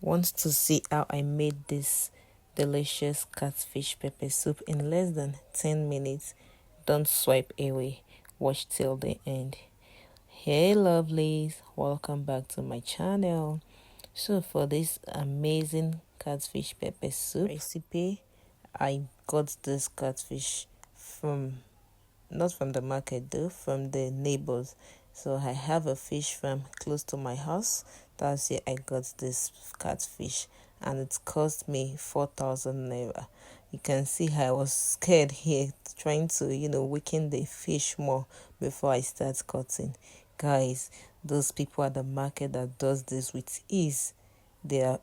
Want to see how I made this delicious catfish pepper soup in less than 10 minutes? Don't swipe away. Watch till the end. Hey lovelies, welcome back to my channel. So for this amazing catfish pepper soup recipe, I got this catfish from not from the market though, from the neighbors. So I have a fish farm close to my house. That's where I got this catfish, and it cost me 4,000 naira. You can see how I was scared here, trying to weaken the fish more before I start cutting. Guys, those people at the market that does this with ease, they are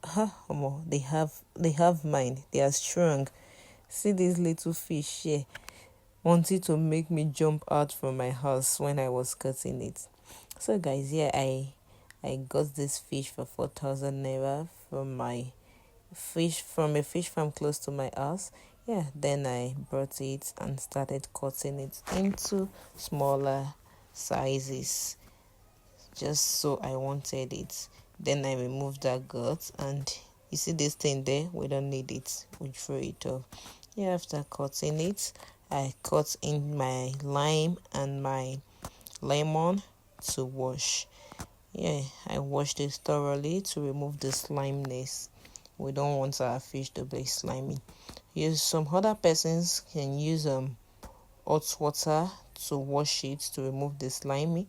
they have mind. They are strong. See this little fish here wanted to make me jump out from my house when I was cutting it. So guys, yeah, I got this fish for 4,000 naira from a fish farm close to my house. Yeah, then I brought it and started cutting it into smaller sizes, just so I wanted it. Then I removed that gut, and you see this thing there, we don't need it, we throw it off. Yeah, after cutting it, I cut in my lime and my lemon to wash. Yeah, I washed it thoroughly to remove the slimeness. We don't want our fish to be slimy. Use some other persons can use hot water to wash it to remove the slimy,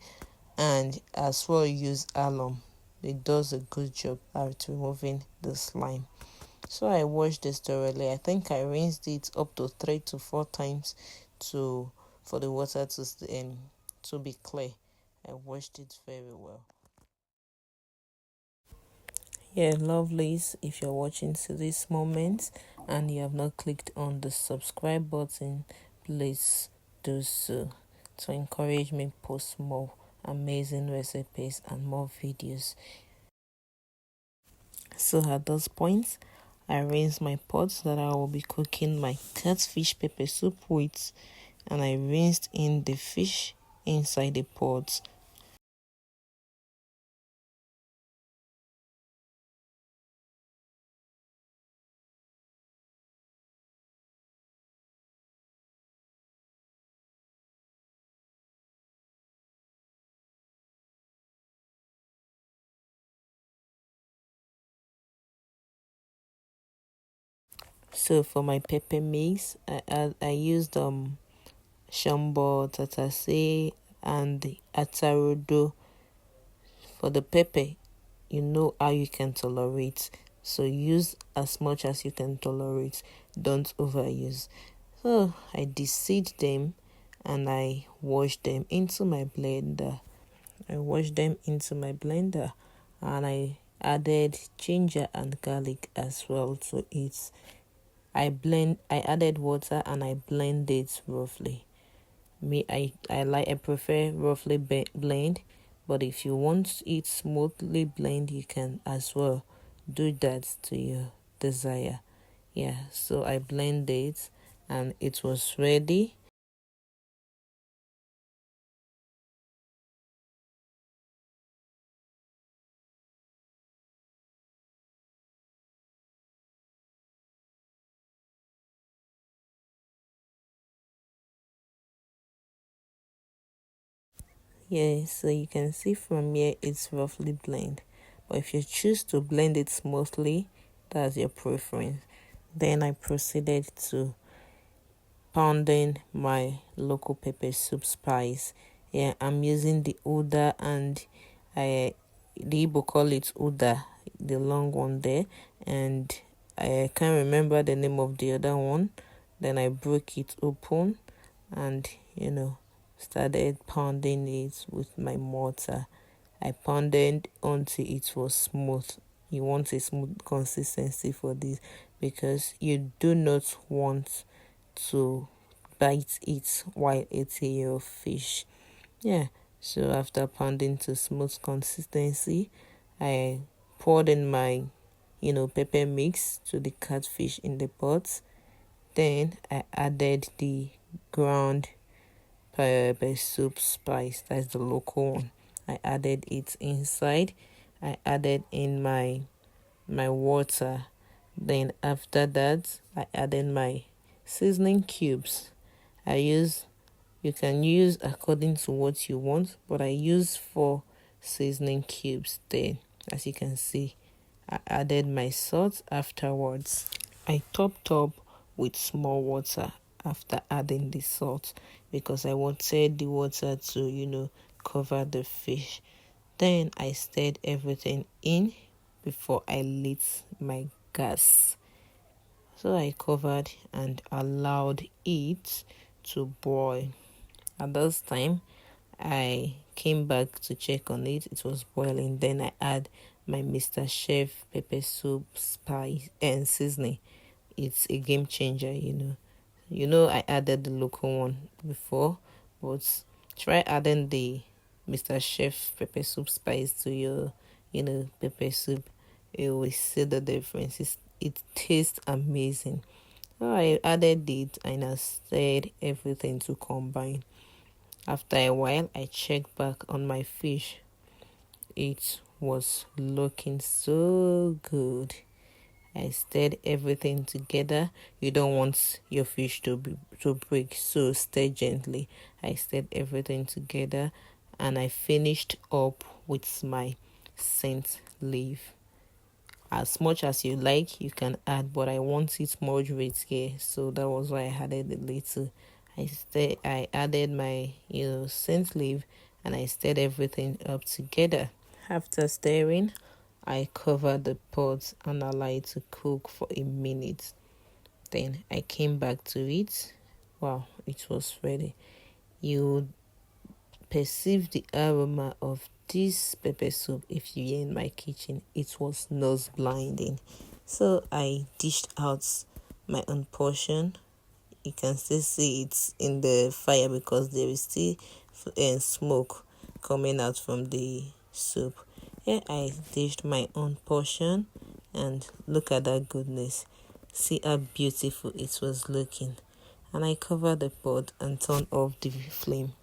and as well use alum. It does a good job at removing the slime. So I washed this thoroughly. I think I rinsed it up to 3 to 4 times for the water to be clear. I washed it very well. Yeah, lovelies, if you're watching to this moment and you have not clicked on the subscribe button, please do so to encourage me post more amazing recipes and more videos. So at those points, I rinse my pots that I will be cooking my catfish pepper soup with, and I rinsed in the fish inside the pots. So for my pepper mix, I used shambo, tatase, and atarudo. For the pepper, you know how you can tolerate, so use as much as you can tolerate. Don't overuse. So I de-seed them and I wash them into my blender. And I added ginger and garlic as well to it. I added water and I blend it roughly. I prefer roughly blend, but if you want it smoothly blend, you can as well do that to your desire. Yeah, so I blend it and it was ready. Yeah, so you can see from here it's roughly blend, but if you choose to blend it smoothly, that's your preference. Then I proceeded to pounding my local pepper soup spice. Yeah, I'm using the Uda, and the Igbo call it Uda, the long one there, and I can't remember the name of the other one. Then I broke it open and started pounding it with my mortar. I pounded until it was smooth. You want a smooth consistency for this, because you do not want to bite it while eating your fish. Yeah, so after pounding to smooth consistency, I poured in my pepper mix to the catfish in the pot. Then I added the ground pepper soup spice, that's the local one. I added it inside. I added in my my water. Then after that, I added my seasoning cubes. You can use according to what you want, but I use 4 seasoning cubes. Then, as you can see, I added my salt afterwards. I topped up with small water after adding the salt because I wanted the water to cover the fish. Then I stirred everything in before I lit my gas. So I covered and allowed it to boil. At this time, I came back to check on it. It was boiling. Then I add my Mr. Chef pepper soup spice and seasoning. It's a game changer. I added the local one before, but try adding the Mr. Chef pepper soup spice to your pepper soup. You will see the difference. It tastes amazing. So I added it and I stirred everything to combine. After a while, I checked back on my fish. It was looking so good. I stirred everything together. You don't want your fish to break, so stir gently. I stirred everything together and I finished up with my scent leaf. As much as you like, you can add, but I want it moderate here, so that was why I added a little. I added my scent leaf and I stirred everything up together. After stirring, I covered the pot and allowed it to cook for a minute. Then I came back to it. Wow, it was ready. You perceive the aroma of this pepper soup if you're in my kitchen. It was nose blinding. So I dished out my own portion. You can still see it in the fire because there is still smoke coming out from the soup. Here I dished my own portion and look at that goodness. See how beautiful it was looking. And I covered the pot and turned off the flame.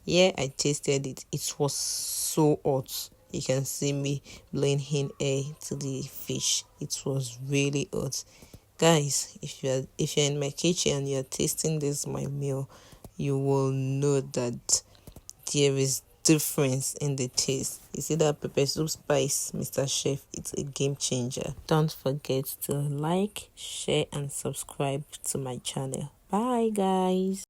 Yeah, I tasted it. It was so hot. You can see me blowing in air to the fish. It was really hot. Guys, if you're in my kitchen and you're tasting this my meal, you will know that there is difference in the taste. You see that pepper soup spice, Mr. Chef, it's a game changer. Don't forget to like, share and subscribe to my channel. Bye guys.